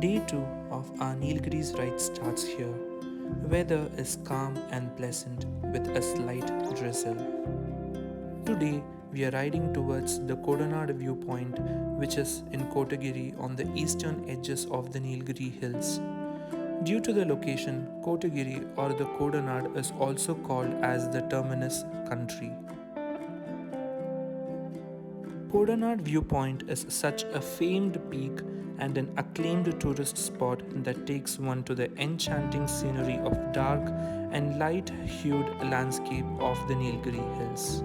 Day 2 of our Nilgiris ride starts here. Weather is calm and pleasant with a slight drizzle. Today we are riding towards the Kodanad viewpoint, which is in Kotagiri on the eastern edges of the Nilgiri hills. Due to the location, Kotagiri or the Kodanad is also called as the terminus country. Kodanad viewpoint is such a famed peak and an acclaimed tourist spot that takes one to the enchanting scenery of dark and light-hued landscape of the Nilgiri hills.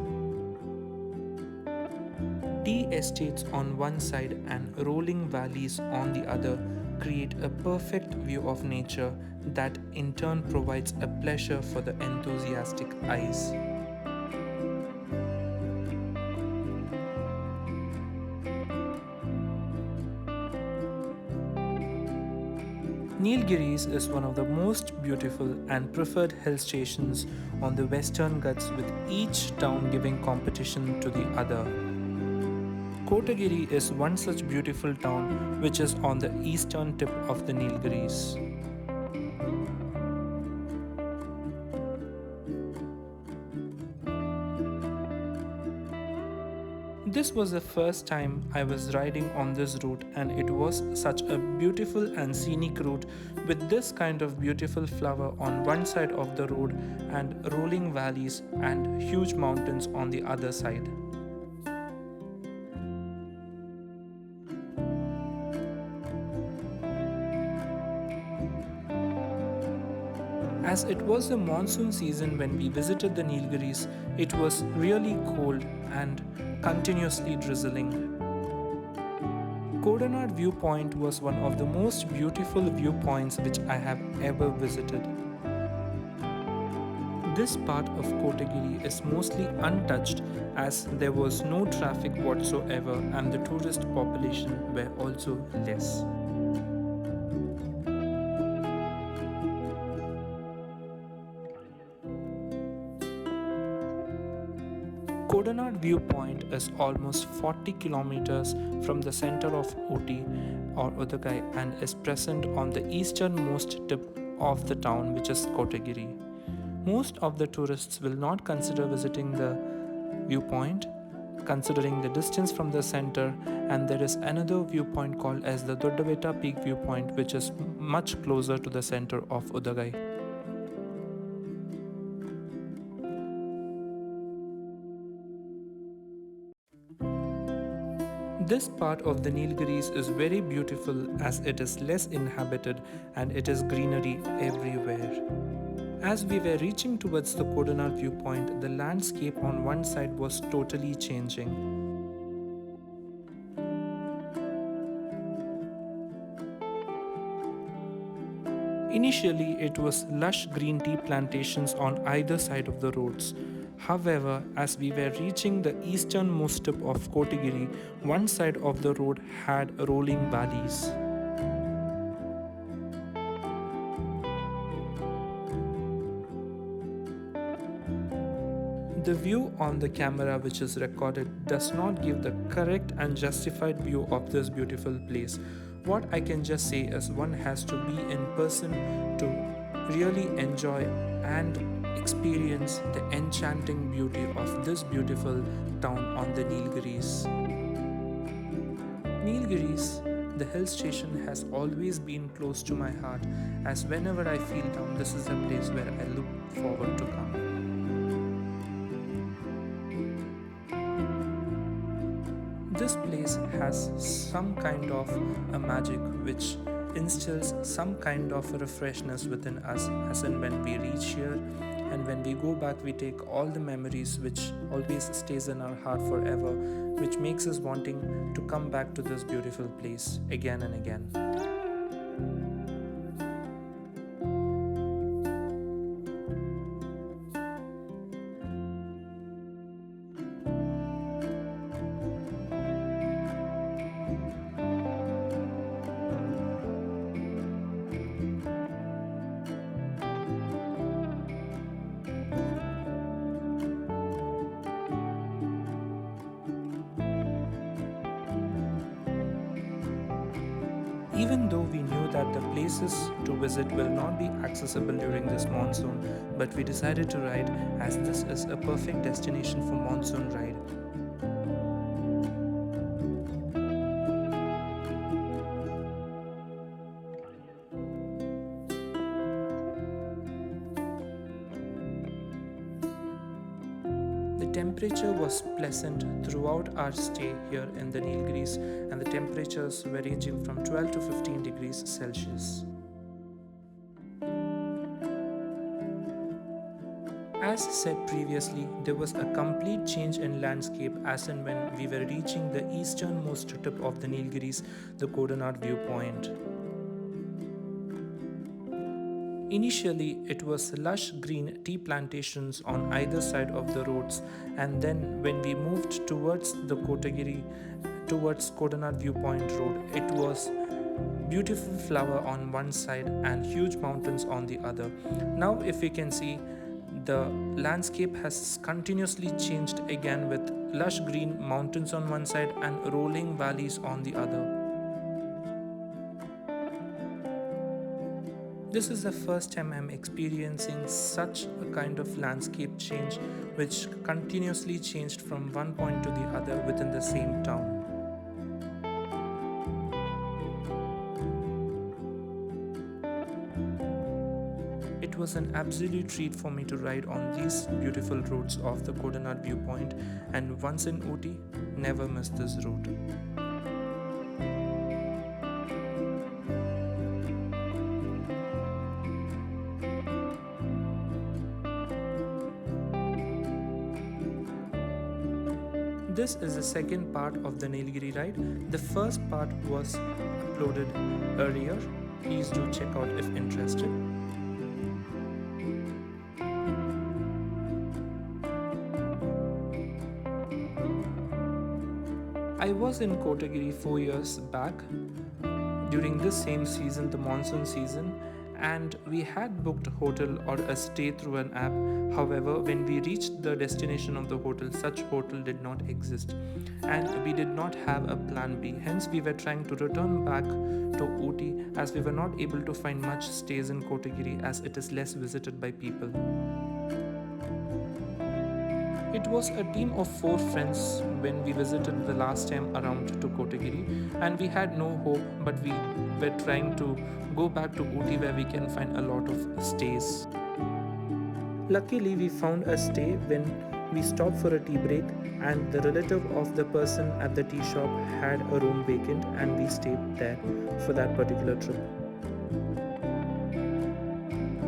Tea estates on one side and rolling valleys on the other create a perfect view of nature that in turn provides a pleasure for the enthusiastic eyes. Nilgiris is one of the most beautiful and preferred hill stations on the Western Ghats, with each town giving competition to the other. Kotagiri is one such beautiful town which is on the eastern tip of the Nilgiris. This was the first time I was riding on this route, and it was such a beautiful and scenic route with this kind of beautiful flower on one side of the road and rolling valleys and huge mountains on the other side. As it was the monsoon season when we visited the Nilgiris, it was really cold and continuously drizzling. Kodanad viewpoint was one of the most beautiful viewpoints which I have ever visited. This part of Kotagiri is mostly untouched as there was no traffic whatsoever and the tourist population were also less. Kodanad viewpoint is almost 40 kilometers from the center of Ooty or Udagai and is present on the easternmost tip of the town, which is Kotagiri. Most of the tourists will not consider visiting the viewpoint considering the distance from the center, and there is another viewpoint called as the Doddaveta Peak viewpoint, which is much closer to the center of Udagai. This part of the Nilgiris is very beautiful as it is less inhabited and it is greenery everywhere. As we were reaching towards the Kodanad viewpoint, the landscape on one side was totally changing. Initially, it was lush green tea plantations on either side of the roads. However, as we were reaching the easternmost tip of Kotagiri, one side of the road had rolling valleys. The view on the camera which is recorded does not give the correct and justified view of this beautiful place. What I can just say is one has to be in person to really enjoy and experience the enchanting beauty of this beautiful town on the Nilgiris. Nilgiris, the hill station, has always been close to my heart, as whenever I feel down, this is a place where I look forward to come. This place has some kind of a magic which instills some kind of a freshness within us, as in when we reach here and when we go back we take all the memories which always stays in our heart forever, which makes us wanting to come back to this beautiful place again and again. Even though we knew that the places to visit will not be accessible during this monsoon, but we decided to ride as this is a perfect destination for monsoon ride. The temperature was pleasant throughout our stay here in the Nilgiris, and the temperatures were ranging from 12 to 15 degrees Celsius. As said previously, there was a complete change in landscape as and when we were reaching the easternmost tip of the Nilgiris, the Kodanad viewpoint. Initially, it was lush green tea plantations on either side of the roads, and then when we moved towards the Kotagiri, towards Kodanad Viewpoint Road, it was beautiful flower on one side and huge mountains on the other. Now, if we can see, the landscape has continuously changed again with lush green mountains on one side and rolling valleys on the other. This is the first time I'm experiencing such a kind of landscape change which continuously changed from one point to the other within the same town. It was an absolute treat for me to ride on these beautiful roads of the Kodanad viewpoint, and once in Ooty, never miss this route. This is the second part of the Nilgiri ride. The first part was uploaded earlier. Please do check out if interested. I was in Kotagiri 4 years back during this same season, the monsoon season, and we had booked a hotel or a stay through an app. However, when we reached the destination of the hotel, such hotel did not exist and we did not have a plan B. Hence, we were trying to return back to Ooty as we were not able to find much stays in Kotagiri as it is less visited by people. It was a team of 4 friends when we visited the last time around to Kotagiri, and we had no hope, but we were trying to go back to Ooty where we can find a lot of stays. Luckily, we found a stay when we stopped for a tea break, and the relative of the person at the tea shop had a room vacant, and we stayed there for that particular trip.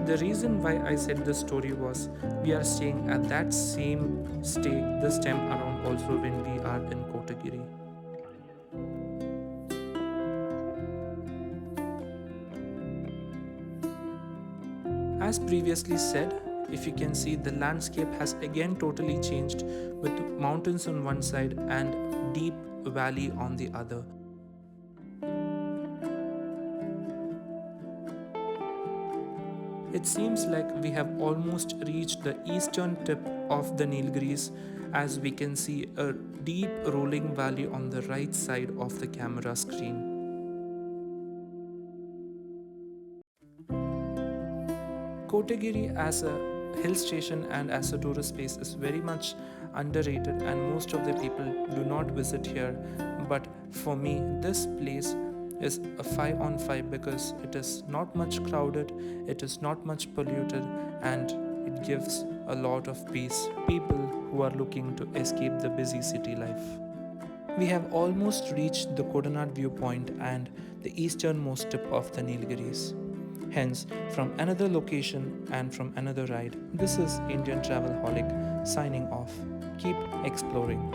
The reason why I said this story was we are staying at that same stay this time around also when we are in Kotagiri. As previously said, if you can see, the landscape has again totally changed with mountains on one side and deep valley on the other. It seems like we have almost reached the eastern tip of the Nilgiris, as we can see a deep rolling valley on the right side of the camera screen. Kotagiri as a hill station and as a tourist space is very much underrated, and most of the people do not visit here. But for me, this place is a 5 on 5 because it is not much crowded, it is not much polluted, and it gives a lot of peace to people who are looking to escape the busy city life. We have almost reached the Kodanad viewpoint and the easternmost tip of the Nilgiris. Hence, from another location and from another ride, this is Indian Travelholic signing off. Keep exploring.